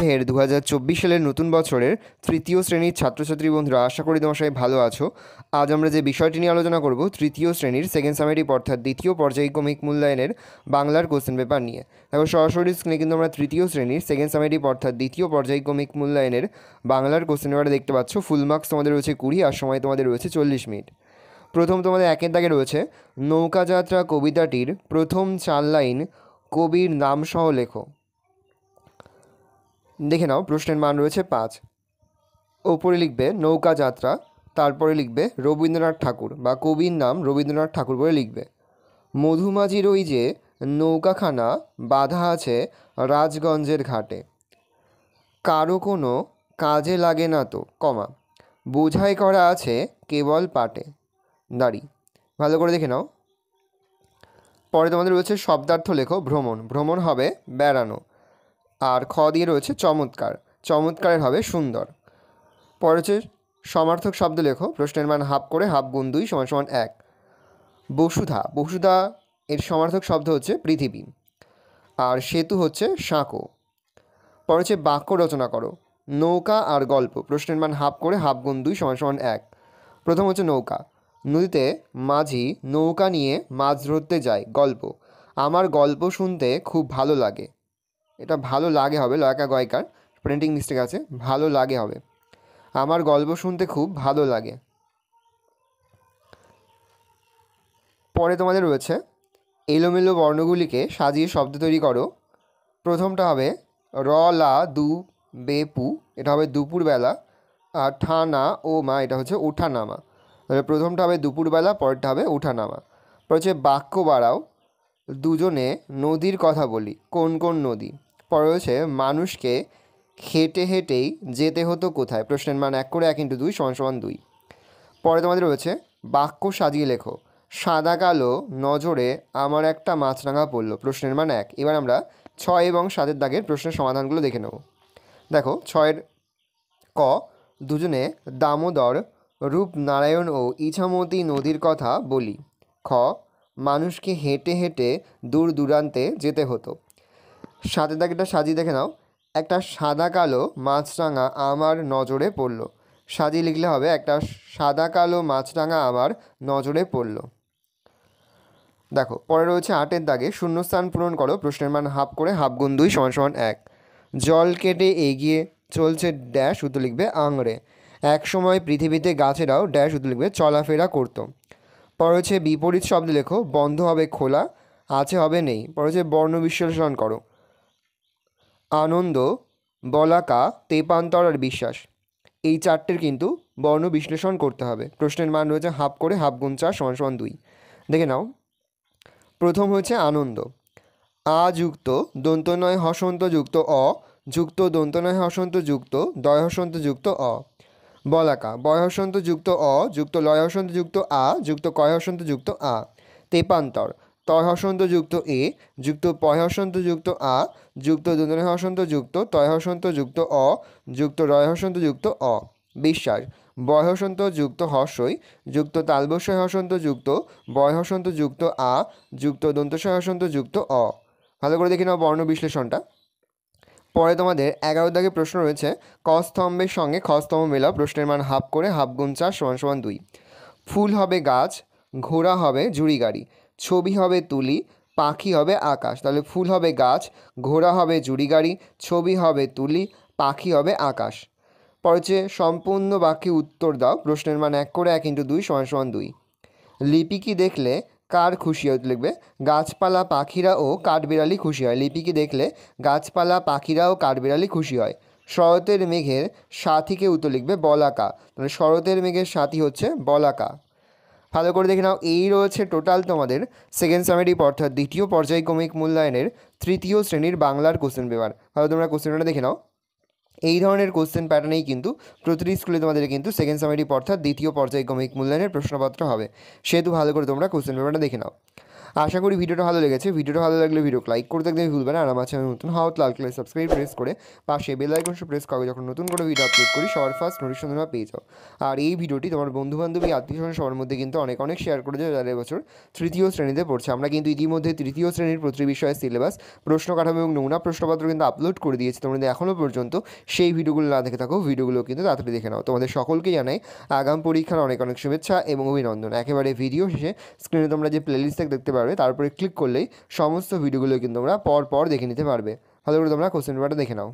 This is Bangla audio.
সপ্তাহের 2024 সালের নতুন বছরের তৃতীয় শ্রেণীর ছাত্রছাত্রী বন্ধুরা, আশা করি তোমার সবাই ভালো আছো। আজ আমরা যে বিষয়টি নিয়ে আলোচনা করব তৃতীয় শ্রেণীর সেকেন্ড সামেটিভ অর্থাৎ দ্বিতীয় পর্যায়ক্রমিক মূল্যায়নের বাংলার কোশ্চেন পেপার নিয়ে। দেখো সরাসরি স্ক্রিনে কিন্তু আমরা তৃতীয় শ্রেণীর সেকেন্ড সামেটিভ অর্থাৎ দ্বিতীয় পর্যায়ক্রমিক মূল্যায়নের বাংলার কোশ্চেন পেপারে দেখতে পাচ্ছ। ফুল মার্কস তোমাদের রয়েছে 20 আর সময় তোমাদের রয়েছে 40 মিনিট। প্রথম তোমাদের একের দাগে রয়েছে নৌকাযাত্রা কবিতাটির প্রথম 4 লাইন কবির নাম সহ লেখো। দেখে নাও, প্রশ্নের মান রয়েছে 5। ওপরে লিখবে নৌকাযাত্রা, তারপরে লিখবে রবীন্দ্রনাথ ঠাকুর বা কবির নাম রবীন্দ্রনাথ ঠাকুর বলে লিখবে। মধুমাঝির ওই যে নৌকাখানা বাঁধা আছে রাজগঞ্জের ঘাটে, কারো কোনো কাজে লাগে না তো, কমা, বোঝাই করা আছে কেবল পাটে দাড়ি। ভালো করে দেখে নাও। পরে তোমাদের রয়েছে শব্দার্থ লেখো। ভ্রমণ, ভ্রমণ হবে বেড়ানো। আর খ দিয়ে রয়েছে চমৎকার, চমৎকারের হবে সুন্দর। পরে হচ্ছে সমার্থক শব্দ লেখো। প্রশ্নের মান হাফ করে হাফ গুণ 2 = 1। বসুধা, বসুধা এর সমার্থক শব্দ হচ্ছে পৃথিবী। আর সেতু হচ্ছে সাঁকো। পরে হচ্ছে বাক্য রচনা করো। নৌকা আর গল্প। প্রশ্নের মান হাফ করে হাফ গুণ 2 = 1। প্রথম হচ্ছে নৌকা। নদীতে মাঝি নৌকা নিয়ে মাছ ধরতে যায়। গল্প, আমার গল্প শুনতে খুব ভালো লাগে। এটা ভালো লাগে হবে, লয়কা গয়কার প্রিন্টিং মিস্টেক আছে, ভালো লাগে হবে। আমার গল্প শুনতে খুব ভালো লাগে। পরে তোমাদের রয়েছে এলোমেলো বর্ণগুলিকে সাজিয়ে শব্দ তৈরি করো। প্রথমটা হবে র লা দু বে পু, এটা হবে দুপুরবেলা। আর ঠা না ও মা, এটা হচ্ছে ওঠা নামা। তাহলে প্রথমটা হবে দুপুরবেলা, পরেরটা হবে ওঠা নামা। পরে হচ্ছে বাক্য বাড়াও। দুজনে নদীর কথা বলি, কোন কোন নদী। পরে হচ্ছে মানুষকে হেঁটে হেঁটেই যেতে হতো কোথায়। প্রশ্নের মান 1 করে 1 × 2 = 2। পরে তোমাদের রয়েছে বাক্য সাজিয়ে লেখো। সাদা কালো নজরে আমার একটা মাছরাঙা পড়ল। প্রশ্নের মান 1। এবার আমরা 6 এবং 7 দাগের প্রশ্নের সমাধানগুলো দেখে নেব। দেখো 6 ক, দুজনে দামোদর রূপনারায়ণ ও ইছামতি নদীর কথা বলি। খ, মানুষকে হেঁটে হেঁটে দূর দূরান্তে যেতে হতো। 7 দাগেরটা সাজিয়ে দেখে নাও। একটা সাদা কালো মাছরাঙা আমার নজরে পড়ল। সাজিয়ে লিখলে হবে একটা সাদা কালো মাছরাঙা আমার নজরে পড়ল। দেখো পরে রয়েছে 8 দাগে শূন্যস্থান পূরণ করো। প্রশ্নের মান হাফ করে হাফ গুণ 2 = 1। জল কেটে এগিয়ে চলছে ড্যাশ, উত্তর লিখবে আংড়ে। এক সময় পৃথিবীতে গাছেরাও ড্যাশ, উত্তর লিখবে চলাফেরা করতো। পরে হচ্ছে বিপরীত শব্দ লেখো। বন্ধ হবে খোলা, আছে হবে নেই। পরে হচ্ছে বর্ণ বিশ্লেষণ করো। আনন্দ, বলাকা, তেপান্তর আর বিশ্বাস, এই 4টের কিন্তু বর্ণ বিশ্লেষণ করতে হবে। প্রশ্নের মান রয়েছে হাফ করে হাফ গুণ 4 = 2। দেখে নাও। প্রথম হচ্ছে আনন্দ। আ যুক্ত দন্তনয় হসন্ত যুক্ত অ যুক্ত দন্তনয় হসন্ত যুক্ত দয় হসন্ত যুক্ত অ। বলাকা, বয় হসন্ত যুক্ত অ যুক্ত লয় হসন্ত যুক্ত আ যুক্ত কয় হসন্ত যুক্ত আ। তেপান্তর, তয় হসন্ত যুক্ত এ যুক্ত পয় হসন্ত যুক্ত আ যুক্ত দন্তনয় হসন্ত যুক্ত তয় হসন্ত যুক্ত অ যুক্ত রয় হসন্ত যুক্ত অ। বিশ্বাস, বয় হসন্ত যুক্ত হর্ষই যুক্ত তালবস্যয় হসন্ত যুক্ত বয় হসন্ত যুক্ত আ যুক্ত দন্তস্বয় হসন্ত যুক্ত অ। ভালো করে দেখে নাও বর্ণ বিশ্লেষণটা। পরে তোমাদের 11 দাগে প্রশ্ন রয়েছে ক স্তম্ভের সঙ্গে খ স্তম্ভ মেলাও। প্রশ্নের মান হাফ করে হাফ গুণ 4 = 2। ফুল হবে গাছ, ঘোড়া হবে জুড়ি গাড়ি, ছবি হবে তুলি, পাখি হবে আকাশ। তাহলে ফুল হবে গাছ, ঘোড়া হবে জুড়ি গাড়ি, ছবি হবে তুলি, পাখি হবে আকাশ। পরে হচ্ছে সম্পূর্ণ বাক্যে উত্তর দাও। প্রশ্নের মান 1 করে 1 × 2 = 2। লিপিকে দেখলে কার খুশি হয়, লিখবে গাছপালা পাখিরা ও কাঠবিড়ালি খুশি হয়। লিপিকে দেখলে গাছপালা পাখিরা ও কাঠবিড়ালি খুশি হয়। শরতের মেঘের সাথীকে উত্তর লিখবে বলাকা। তাহলে শরতের মেঘের সাথী হচ্ছে বলাকা। ভালো করে দেখে নাও। এই রয়েছে টোটাল তোমাদের সেকেন্ড সামেটিভ অর্থাৎ দ্বিতীয় পর্যায়ক্রমিক মূল্যায়নের তৃতীয় শ্রেণীর বাংলার কোশ্চেন পেপার। ভালো তোমরা কোশ্চেন পেপারটা দেখে নাও। এই ধরনের কোশ্চেন প্যাটার্নেই কিন্তু প্রতিটি স্কুলে তোমাদের কিন্তু সেকেন্ড সামেটিভ অর্থাৎ দ্বিতীয় পর্যায়ক্রমিক মূল্যায়নের প্রশ্নপত্র হবে। সেহেতু ভালো করে তোমরা কোশ্চেন পেপারটা দেখে নাও। আশা করি ভিডিওটা ভালো লেগেছে। ভিডিওটা ভালো লাগলে ভিডিওকে লাইক করতে একদমই ভুলবে না। আর আমার চ্যানেল নতুন হওয়া লাল কালার সাবস্ক্রাইব প্রেস করে পাশে বেল আইকনটা প্রেস করো, যখন নতুন করে ভিডিও আপলোড করি সবার ফার্স্ট নোটিফিকেশন তোমরা পেয়ে যাও। আর এই ভিডিওটি তোমার বন্ধুবান্ধবী আত্মীয়স্বজন সবার মধ্যে কিন্তু অনেক অনেক শেয়ার করে দেবে যারা এবছর তৃতীয় শ্রেণীতে পড়ছে। আমরা কিন্তু ইতিমধ্যে তৃতীয় শ্রেণীর প্রতি বিষয়ের সিলেবাস, প্রশ্ন কাঠামো এবং নমুনা প্রশ্নপত্র কিন্তু আপলোড করে দিয়েছি। তোমরা যদি এখনও পর্যন্ত সেই ভিডিওগুলো না দেখে থাকো, ভিডিওগুলো কিন্তু তাড়াতাড়ি দেখে নাও। তোমাদের সকলকে জানাই আগাম পরীক্ষার অনেক অনেক শুভেচ্ছা এবং অভিনন্দন। একেবারে ভিডিও শেষে স্ক্রিনে তোমরা যে প্লেলিস্ট দেখতে পারবে, তারপরে ক্লিক করলেই সমস্ত ভিডিওগুলো কিন্তু তোমরা পর পর দেখে নিতে পারবে। ভালো করে তোমরা কোশ্চেন পেপারটা দেখে নাও।